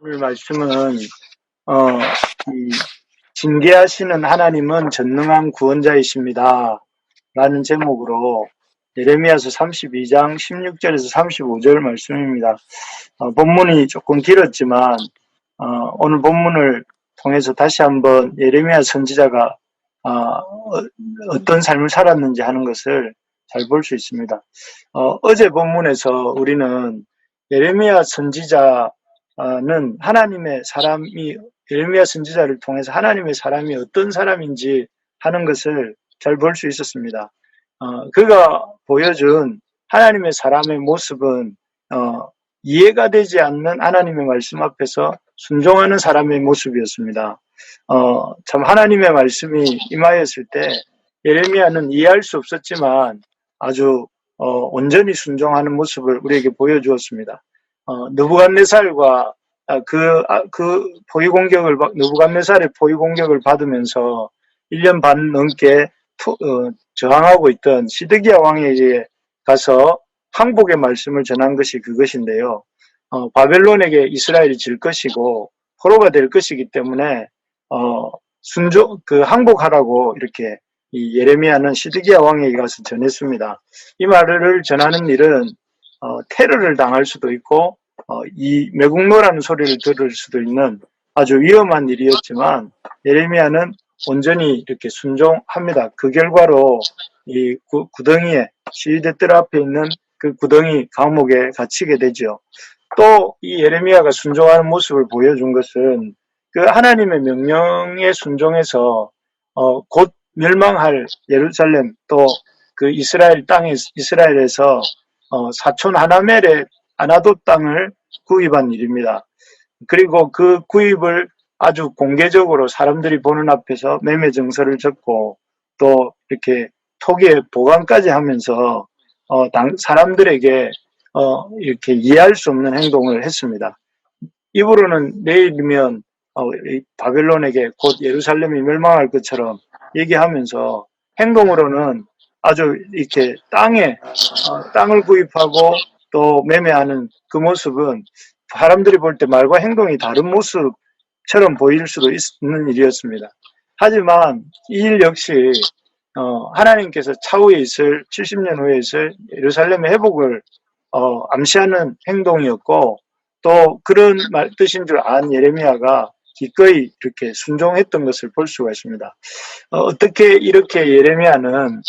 오늘 말씀은 이 징계하시는 하나님은 전능한 구원자이십니다. 라는 제목으로 예레미야서 32장 16절에서 35절 말씀입니다. 본문이 조금 길었지만 오늘 본문을 통해서 다시 한번 예레미야 선지자가 어떤 삶을 살았는지 하는 것을 잘 볼 수 있습니다. 어제 본문에서 우리는 예레미야 선지자는 하나님의 사람이 예레미야 선지자를 통해서 하나님의 사람이 어떤 사람인지 하는 것을 잘 볼 수 있었습니다. 그가 보여준 하나님의 사람의 모습은 이해가 되지 않는 하나님의 말씀 앞에서 순종하는 사람의 모습이었습니다. 참 하나님의 말씀이 임하였을 때 예레미야는 이해할 수 없었지만 아주 온전히 순종하는 모습을 우리에게 보여주었습니다. 느부갓네살과 느부갓네살의 포위 공격을 받으면서 1년 반 넘게 저항하고 있던 시드기야 왕에게 가서 항복의 말씀을 전한 것이 그것인데요. 바벨론에게 이스라엘이 질 것이고 포로가 될 것이기 때문에 항복하라고 이렇게 이 예레미야는 시드기야 왕에게 가서 전했습니다. 이 말을 전하는 일은 테러를 당할 수도 있고 이 매국노라는 소리를 들을 수도 있는 아주 위험한 일이었지만 예레미야는 온전히 이렇게 순종합니다. 그 결과로 이 구덩이에 시위대들 앞에 있는 그 구덩이 감옥에 갇히게 되죠. 또 이 예레미야가 순종하는 모습을 보여준 것은 그 하나님의 명령에 순종해서 곧 멸망할 예루살렘 또 그 이스라엘 이스라엘에서 사촌 하나멜의 아나돗 땅을 구입한 일입니다. 그리고 그 구입을 아주 공개적으로 사람들이 보는 앞에서 매매 증서를 적고 또 이렇게 토기에 보관까지 하면서 사람들에게 이렇게 이해할 수 없는 행동을 했습니다. 입으로는 내일이면 바벨론에게 곧 예루살렘이 멸망할 것처럼 얘기하면서 행동으로는 아주 이렇게 땅을 구입하고 또 매매하는 그 모습은 사람들이 볼 때 말과 행동이 다른 모습처럼 보일 수도 있는 일이었습니다. 하지만 이 일 역시 하나님께서 차후에 있을 70년 후에 있을 예루살렘의 회복을 암시하는 행동이었고 또 그런 뜻인 줄 안 예레미야가 기꺼이 이렇게 순종했던 것을 볼 수가 있습니다. 어떻게 이렇게 예레미야는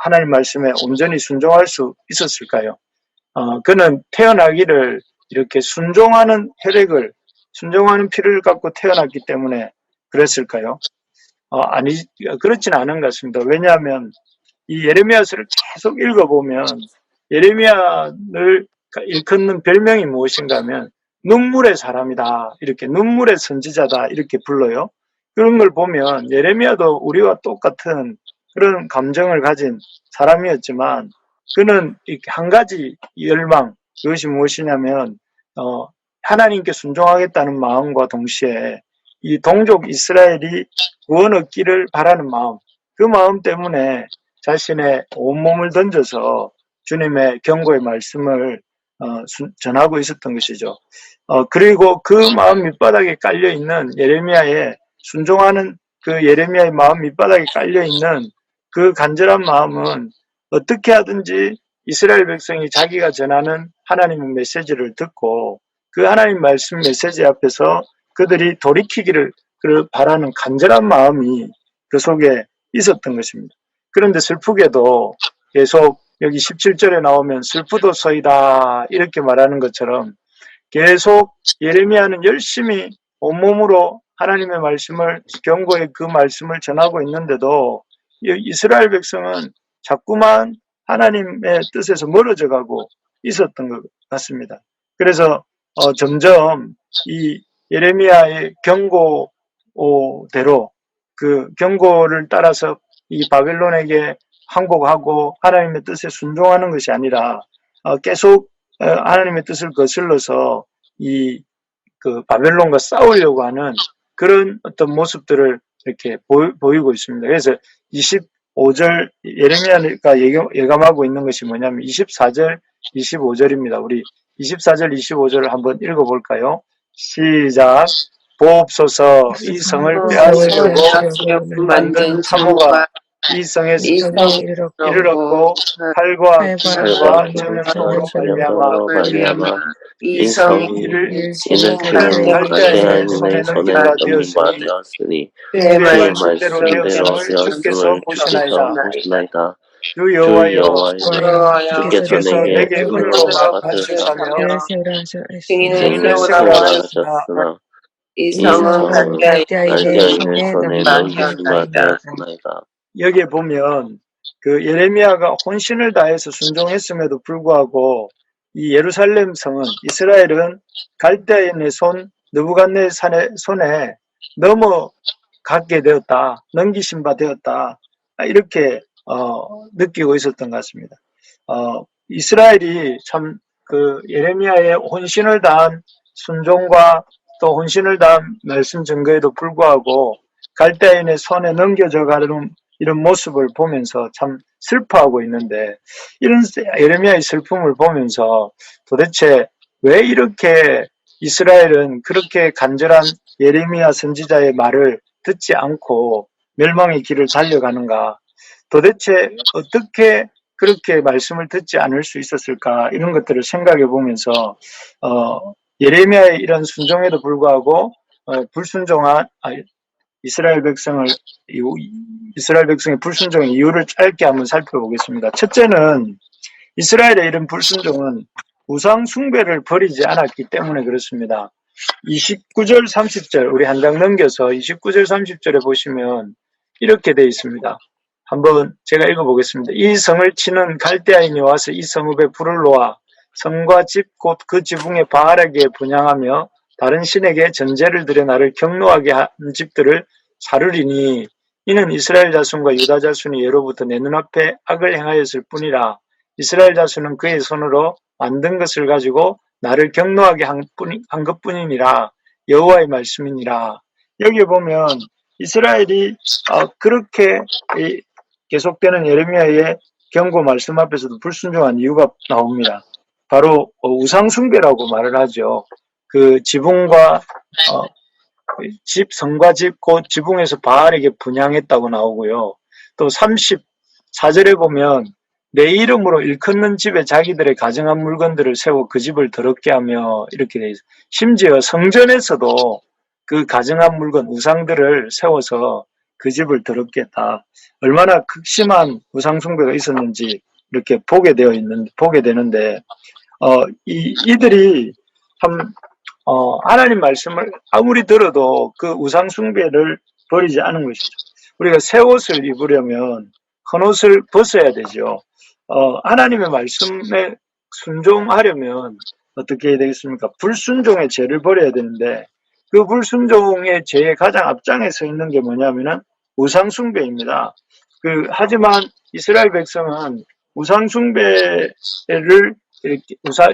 하나님 말씀에 온전히 순종할 수 있었을까요? 그는 태어나기를 이렇게 순종하는 순종하는 피를 갖고 태어났기 때문에 그랬을까요? 그렇지는 않은 것 같습니다. 왜냐하면 이 예레미야서를 계속 읽어보면 예레미야를 일컫는 별명이 무엇인가 하면 눈물의 사람이다, 이렇게 눈물의 선지자다 이렇게 불러요. 그런 걸 보면 예레미야도 우리와 똑같은 그런 감정을 가진 사람이었지만 그는 이렇게 한 가지 열망, 그것이 무엇이냐면 하나님께 순종하겠다는 마음과 동시에 이 동족 이스라엘이 구원 얻기를 바라는 마음, 그 마음 때문에 자신의 온몸을 던져서 주님의 경고의 말씀을 전하고 있었던 것이죠. 그리고 그 마음 밑바닥에 깔려있는 예레미야의 순종하는 그 예레미야의 마음 밑바닥에 깔려있는 그 간절한 마음은 어떻게 하든지 이스라엘 백성이 자기가 전하는 하나님의 메시지를 듣고 그 하나님 말씀 메시지 앞에서 그들이 돌이키기를 바라는 간절한 마음이 그 속에 있었던 것입니다. 그런데 슬프게도 계속 여기 17절에 나오면 슬프도소이다 이렇게 말하는 것처럼 계속 예레미야는 열심히 온몸으로 하나님의 말씀을 경고의 그 말씀을 전하고 있는데도 이스라엘 백성은 자꾸만 하나님의 뜻에서 멀어져 가고 있었던 것 같습니다. 그래서 점점 이 예레미야의 경고대로 그 경고를 따라서 이 바벨론에게 항복하고 하나님의 뜻에 순종하는 것이 아니라 계속 하나님의 뜻을 거슬러서 그 바벨론과 싸우려고 하는 그런 어떤 모습들을 이렇게 보이고 있습니다. 그래서 25절 예레미야가 예감하고 있는 것이 뭐냐면 24절, 25절입니다. 우리 24절, 25절을 한번 읽어볼까요? 시작. 보옵소서. 이 성을 이 빼앗으려고 성을 만든 참호가 이 성에서 이 성에 이르렀고 칼과 칼과 기름과 전염병으로 말미암아 전염병으로 말미암아 이 이 성이 성이 이는 갈대아인의 손에 넘김바 되었으니 그의 그의 말씀대로 말씀대로 되었음을 주께서 되었음을 보시나이다. 보시나이다. 주 주 여호와여 여호와여 주께서 내게 은으로 맡아주사며 증인을 증인을 세우라 세우라 하셨으나 이 이 성은 성은 갈대아인의 손에 넘기신 넘기신 바 되었으나이다. 여기에 보면 그 예레미야가 혼신을 다해서 순종했음에도 불구하고 이 예루살렘 성은 이스라엘은 갈대아인의 손 느부갓네살의 손에 넘어가게 되었다. 넘기신 바 되었다. 이렇게 느끼고 있었던 것 같습니다. 이스라엘이 참 그 예레미야의 혼신을 다한 순종과 또 혼신을 다한 말씀 증거에도 불구하고 갈대아인의 손에 넘겨져 가는 이런 모습을 보면서 참 슬퍼하고 있는데 이런 예레미야의 슬픔을 보면서 도대체 왜 이렇게 이스라엘은 그렇게 간절한 예레미야 선지자의 말을 듣지 않고 멸망의 길을 달려가는가? 도대체 어떻게 그렇게 말씀을 듣지 않을 수 있었을까? 이런 것들을 생각해 보면서 예레미야의 이런 순종에도 불구하고 불순종한 이스라엘 백성의 불순종의 이유를 짧게 한번 살펴보겠습니다. 첫째는 이스라엘의 이런 불순종은 우상 숭배를 버리지 않았기 때문에 그렇습니다. 29절 30절 우리 한 장 넘겨서 29절 30절에 보시면 이렇게 되어 있습니다. 한번 제가 읽어보겠습니다. 이 성을 치는 갈대아인이 와서 이 성읍에 불을 놓아 성과 집 곧 그 지붕에 바알에게 분향하며 다른 신에게 전제를 드려 나를 경노하게 한 집들을 사르리니 이는 이스라엘 자손과 유다 자손이 예로부터 내 눈앞에 악을 행하였을 뿐이라. 이스라엘 자손은 그의 손으로 만든 것을 가지고 나를 경노하게 한 것뿐이니라. 여호와의 말씀이니라. 여기 보면 이스라엘이 그렇게 계속되는 예레미야의 경고 말씀 앞에서도 불순종한 이유가 나옵니다. 바로 우상 숭배라고 말을 하죠. 그 지붕과 성과 집 곧 지붕에서 바알에게 분향했다고 나오고요. 또 34절에 보면 내 이름으로 일컫는 집에 자기들의 가정한 물건들을 세워 그 집을 더럽게 하며 이렇게 돼 있어요. 심지어 성전에서도 그 가정한 물건 우상들을 세워서 그 집을 더럽게 했다. 얼마나 극심한 우상 숭배가 있었는지 이렇게 보게 되는데 이들이 참 하나님 말씀을 아무리 들어도 그 우상 숭배를 버리지 않은 것이죠. 우리가 새 옷을 입으려면 헌옷을 벗어야 되죠. 하나님의 말씀에 순종하려면 어떻게 해야 되겠습니까? 불순종의 죄를 버려야 되는데 그 불순종의 죄의 가장 앞장에 서 있는 게 뭐냐면은 우상 숭배입니다. 하지만 이스라엘 백성은 우상 숭배를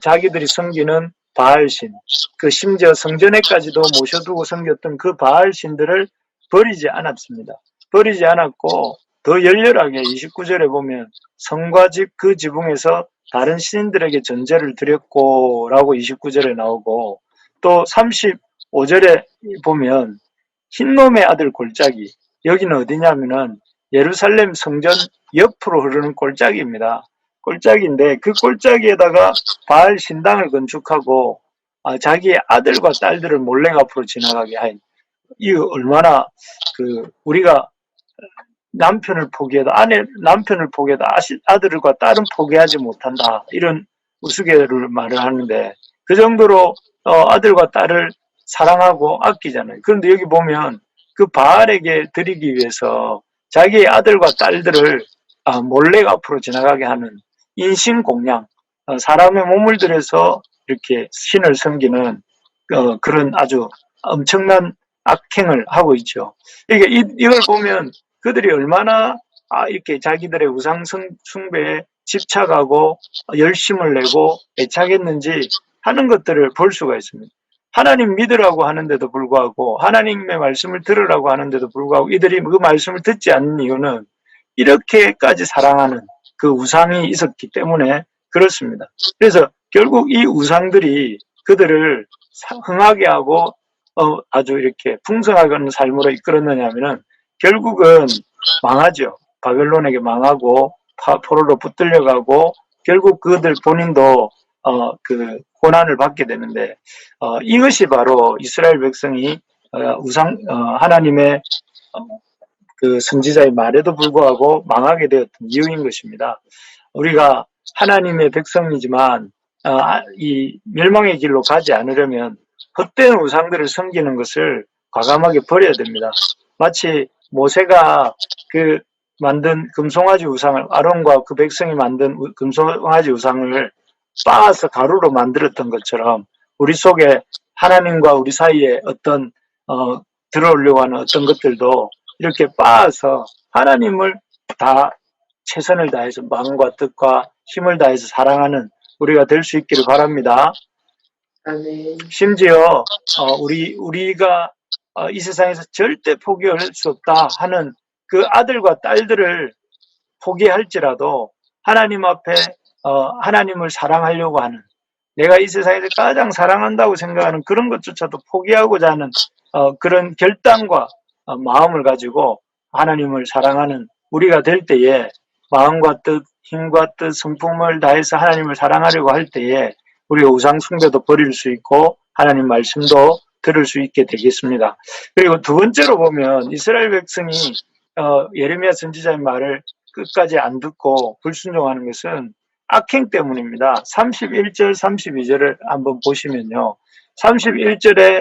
자기들이 섬기는 바알신, 심지어 성전에까지도 모셔두고 섬겼던 그 바알신들을 버리지 않았습니다. 버리지 않았고 더 열렬하게 29절에 보면 성과 집 그 지붕에서 다른 신인들에게 전제를 드렸고 라고 29절에 나오고 또 35절에 보면 흰놈의 아들 골짜기, 여기는 어디냐면은 예루살렘 성전 옆으로 흐르는 골짜기입니다. 골짜기인데 그 골짜기에다가 바알 신당을 건축하고 자기의 아들과 딸들을 몰래 앞으로 지나가게 한, 이 얼마나 우리가 남편을 포기해도 아들과 딸은 포기하지 못한다, 이런 우스개를 말을 하는데 그 정도로 아들과 딸을 사랑하고 아끼잖아요. 그런데 여기 보면 그 바알에게 드리기 위해서 자기의 아들과 딸들을 몰래 앞으로 지나가게 하는 인신공양, 사람의 몸을 들여서 이렇게 신을 섬기는 그런 아주 엄청난 악행을 하고 있죠. 이걸 보면 그들이 얼마나 이렇게 자기들의 우상 숭배에 집착하고 열심을 내고 애착했는지 하는 것들을 볼 수가 있습니다. 하나님 믿으라고 하는데도 불구하고, 하나님의 말씀을 들으라고 하는데도 불구하고 이들이 그 말씀을 듣지 않는 이유는 이렇게까지 사랑하는 그 우상이 있었기 때문에 그렇습니다. 그래서 결국 이 우상들이 그들을 흥하게 하고 아주 이렇게 풍성하게 삶으로 이끌었느냐 하면은 결국은 망하죠. 바벨론에게 망하고 포로로 붙들려가고 결국 그들 본인도 그 고난을 받게 되는데 이것이 바로 이스라엘 백성이 하나님의 그 선지자의 말에도 불구하고 망하게 되었던 이유인 것입니다. 우리가 하나님의 백성이지만 이 멸망의 길로 가지 않으려면 헛된 우상들을 섬기는 것을 과감하게 버려야 됩니다. 마치 모세가 그 만든 금송아지 우상을, 아론과 그 백성이 만든 금송아지 우상을 빻아서 가루로 만들었던 것처럼 우리 속에 하나님과 우리 사이에 어떤 들어오려고 하는 어떤 것들도 이렇게 빻아서 하나님을 다 최선을 다해서 마음과 뜻과 힘을 다해서 사랑하는 우리가 될 수 있기를 바랍니다. 아멘. 심지어 우리가 이 세상에서 절대 포기할 수 없다 하는 그 아들과 딸들을 포기할지라도 하나님 앞에 하나님을 사랑하려고 하는, 내가 이 세상에서 가장 사랑한다고 생각하는 그런 것조차도 포기하고자 하는 그런 결단과 마음을 가지고 하나님을 사랑하는 우리가 될 때에, 마음과 뜻, 힘과 뜻, 성품을 다해서 하나님을 사랑하려고 할 때에 우리가 우상 숭배도 버릴 수 있고 하나님 말씀도 들을 수 있게 되겠습니다. 그리고 두 번째로 보면 이스라엘 백성이 예레미야 선지자의 말을 끝까지 안 듣고 불순종하는 것은 악행 때문입니다. 31절, 32절을 한번 보시면요. 31절에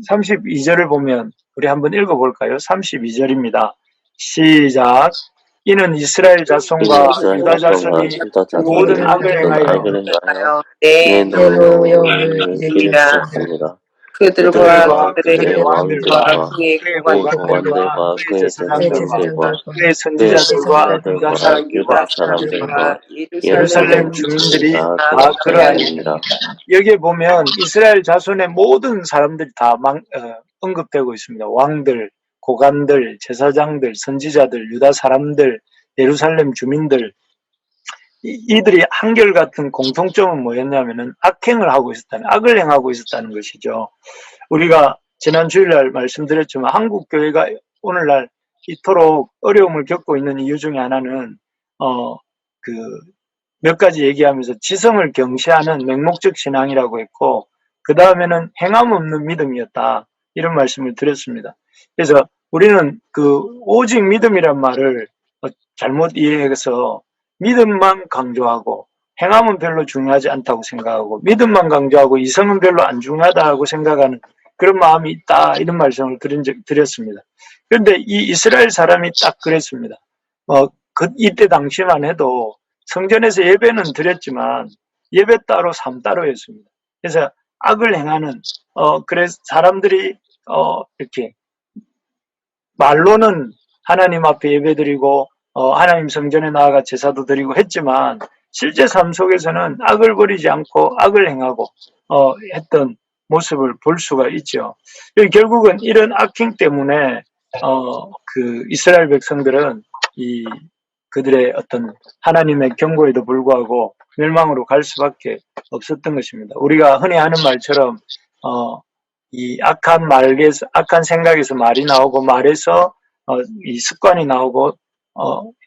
32절을 보면 우리 한번 읽어볼까요? 32절입니다. 시작. 이는 이스라엘 자손과 유다 자손이 모든 악을 행하여 내 내 노여움을 노여움을 기르셨습니다. 그들과 그들의 그들의 왕들과 그의 그의 고관들과 그의 그의 제사장들과 제사장들과 그의 선지자들과 유다 유다 사람들과 예루살렘 주민들이 다 그러하니라. 여기에 보면 이스라엘 자손의 모든 사람들이 다 언급되고 있습니다. 왕들, 고관들, 제사장들, 선지자들, 유다 사람들, 예루살렘 주민들, 이들이 한결같은 공통점은 뭐였냐면은 악행을 하고 있었다는, 악을 행하고 있었다는 것이죠. 우리가 지난 주일날 말씀드렸지만 한국 교회가 오늘날 이토록 어려움을 겪고 있는 이유 중에 하나는 몇 가지 얘기하면서 지성을 경시하는 맹목적 신앙이라고 했고, 그 다음에는 행함 없는 믿음이었다, 이런 말씀을 드렸습니다. 그래서 우리는 오직 믿음이란 말을 잘못 이해해서 믿음만 강조하고 행함은 별로 중요하지 않다고 생각하고, 믿음만 강조하고 이성은 별로 안 중요하다고 생각하는 그런 마음이 있다, 이런 말씀을 드렸습니다. 그런데 이 이스라엘 사람이 딱 그랬습니다. 이때 당시만 해도 성전에서 예배는 드렸지만 예배 따로 삶 따로였습니다. 그래서 악을 행하는 그래서 사람들이 이렇게 말로는 하나님 앞에 예배드리고 하나님 성전에 나아가 제사도 드리고 했지만 실제 삶 속에서는 악을 버리지 않고 악을 행하고 했던 모습을 볼 수가 있죠. 결국은 이런 악행 때문에 이스라엘 백성들은 그들의 어떤 하나님의 경고에도 불구하고 멸망으로 갈 수밖에 없었던 것입니다. 우리가 흔히 하는 말처럼 이 악한 생각에서 말이 나오고, 말에서 이 습관이 나오고,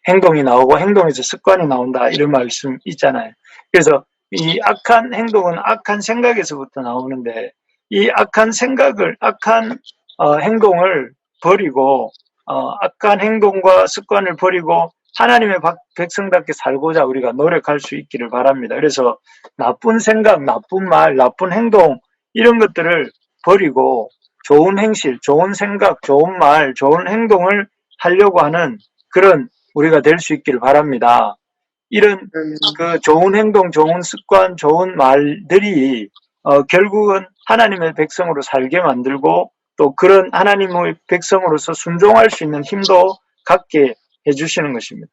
행동이 나오고, 행동에서 습관이 나온다, 이런 말씀 있잖아요. 그래서 이 악한 행동은 악한 생각에서부터 나오는데, 이 악한 생각을, 악한 행동을 버리고, 악한 행동과 습관을 버리고 하나님의 백성답게 살고자 우리가 노력할 수 있기를 바랍니다. 그래서 나쁜 생각, 나쁜 말, 나쁜 행동, 이런 것들을 버리고 좋은 행실, 좋은 생각, 좋은 말, 좋은 행동을 하려고 하는 그런 우리가 될 수 있기를 바랍니다. 이런 좋은 행동, 좋은 습관, 좋은 말들이 결국은 하나님의 백성으로 살게 만들고, 또 그런 하나님의 백성으로서 순종할 수 있는 힘도 갖게 해주시는 것입니다.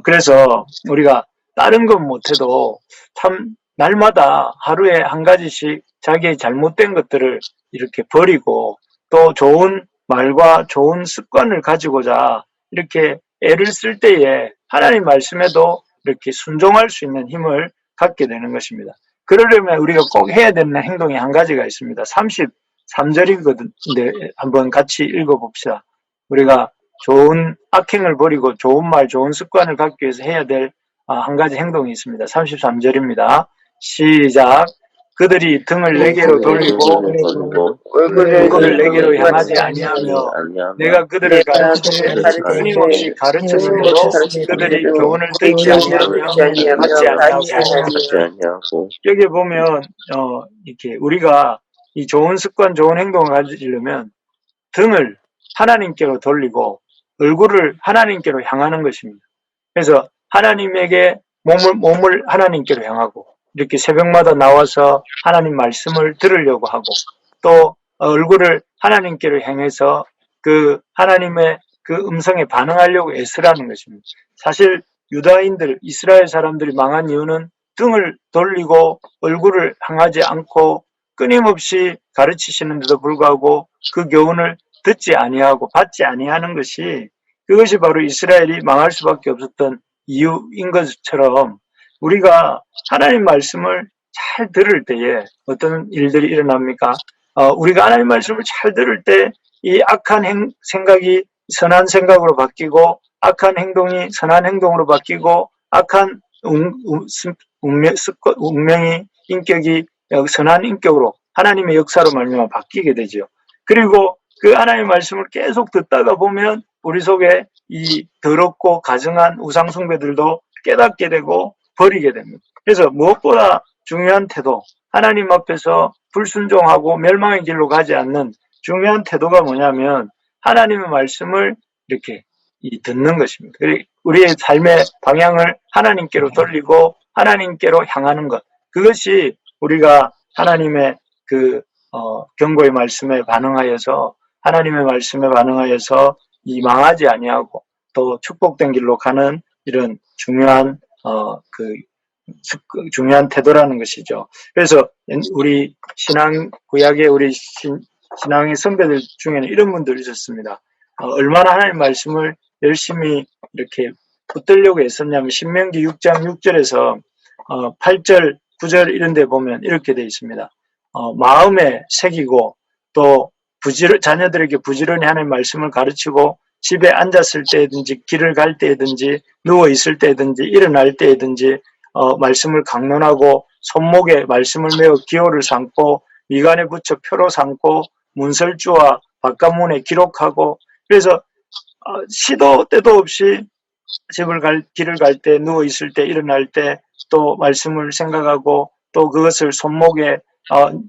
그래서 우리가 다른 건 못해도 참 날마다 하루에 한 가지씩 자기의 잘못된 것들을 이렇게 버리고, 또 좋은 말과 좋은 습관을 가지고자 이렇게 애를 쓸 때에 하나님 말씀에도 이렇게 순종할 수 있는 힘을 갖게 되는 것입니다. 그러려면 우리가 꼭 해야 되는 행동이 한 가지가 있습니다. 33절이거든요. 한번 같이 읽어봅시다. 우리가 좋은 악행을 버리고 좋은 말, 좋은 습관을 갖기 위해서 해야 될 한 가지 행동이 있습니다. 33절입니다. 시작. 그들이 등을 내게로 돌리고 얼굴을 내게로 향하지 아니하며 내가 그들을 가르치되 끊임없이 가르쳤으므로 그들이 교훈을 듣지 아니하며 받지 아니하고. 여기 보면 이렇게 우리가 이 좋은 습관, 좋은 행동을 가지려면 등을 하나님께로 돌리고 얼굴을 하나님께로 향하는 것입니다. 그래서 하나님에게 몸을 하나님께로 향하고 이렇게 새벽마다 나와서 하나님 말씀을 들으려고 하고 또 얼굴을 하나님께로 향해서 그 하나님의 그 음성에 반응하려고 애쓰라는 것입니다. 사실 유다인들, 이스라엘 사람들이 망한 이유는 등을 돌리고 얼굴을 향하지 않고 끊임없이 가르치시는데도 불구하고 그 교훈을 듣지 아니하고 받지 아니하는 것이 그것이 바로 이스라엘이 망할 수밖에 없었던 이유인 것처럼 우리가 하나님 말씀을 잘 들을 때에 어떤 일들이 일어납니까? 우리가 하나님 말씀을 잘 들을 때 이 악한 생각이 선한 생각으로 바뀌고 악한 행동이 선한 행동으로 바뀌고 악한 운명이 인격이 선한 인격으로 하나님의 역사로 말미암아 바뀌게 되죠. 그리고 그 하나님의 말씀을 계속 듣다가 보면 우리 속에 이 더럽고 가증한 우상 숭배들도 깨닫게 되고 버리게 됩니다. 그래서 무엇보다 중요한 태도, 하나님 앞에서 불순종하고 멸망의 길로 가지 않는 중요한 태도가 뭐냐면 하나님의 말씀을 이렇게 듣는 것입니다. 우리의 삶의 방향을 하나님께로 돌리고 하나님께로 향하는 것. 그것이 우리가 하나님의 경고의 말씀에 반응하여서 하나님의 말씀에 반응하여서 이 망하지 아니하고 또 축복된 길로 가는 이런 중요한 중요한 태도라는 것이죠. 그래서 우리 신앙 구약의 우리 신앙의 선배들 중에는 이런 분들이 있었습니다. 얼마나 하나님 말씀을 열심히 이렇게 붙들려고 했었냐면 신명기 6장 6절에서 8절 9절 이런 데 보면 이렇게 되어 있습니다. 마음에 새기고 또 자녀들에게 부지런히 하나님 말씀을 가르치고 집에 앉았을 때든지 길을 갈 때든지 누워 있을 때든지 일어날 때든지 말씀을 강론하고 손목에 말씀을 메어 기호를 삼고 미간에 붙여 표로 삼고 문설주와 바깥문에 기록하고 그래서 시도 때도 없이 길을 갈 때 누워 있을 때 일어날 때 또 말씀을 생각하고 또 그것을 손목에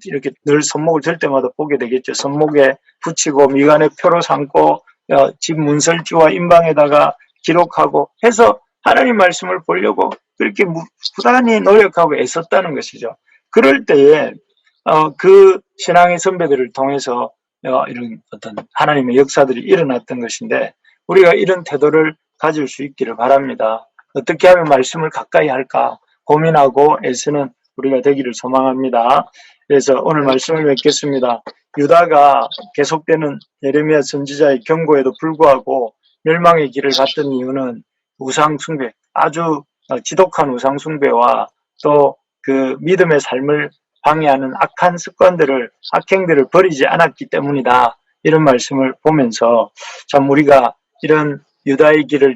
이렇게 늘 손목을 들 때마다 보게 되겠죠. 손목에 붙이고 미간에 표로 삼고 집 문설주와 인방에다가 기록하고 해서 하나님 말씀을 보려고 그렇게 부단히 노력하고 애썼다는 것이죠. 그럴 때에 그 신앙의 선배들을 통해서 이런 어떤 하나님의 역사들이 일어났던 것인데 우리가 이런 태도를 가질 수 있기를 바랍니다. 어떻게 하면 말씀을 가까이 할까 고민하고 애쓰는 우리가 되기를 소망합니다. 그래서 오늘 말씀을 맺겠습니다. 유다가 계속되는 예레미야 선지자의 경고에도 불구하고 멸망의 길을 갔던 이유는 우상숭배, 아주 지독한 우상숭배와 또 그 믿음의 삶을 방해하는 악한 습관들을, 악행들을 버리지 않았기 때문이다. 이런 말씀을 보면서 참 우리가 이런 유다의 길을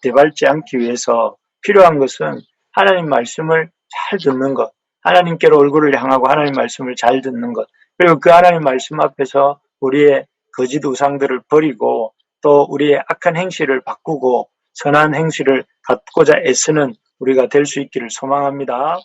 되밟지 않기 위해서 필요한 것은 하나님 말씀을 잘 듣는 것, 하나님께로 얼굴을 향하고 하나님 말씀을 잘 듣는 것, 그리고 그 하나님 말씀 앞에서 우리의 거짓 우상들을 버리고 또 우리의 악한 행실을 바꾸고 선한 행실을 갖고자 애쓰는 우리가 될 수 있기를 소망합니다.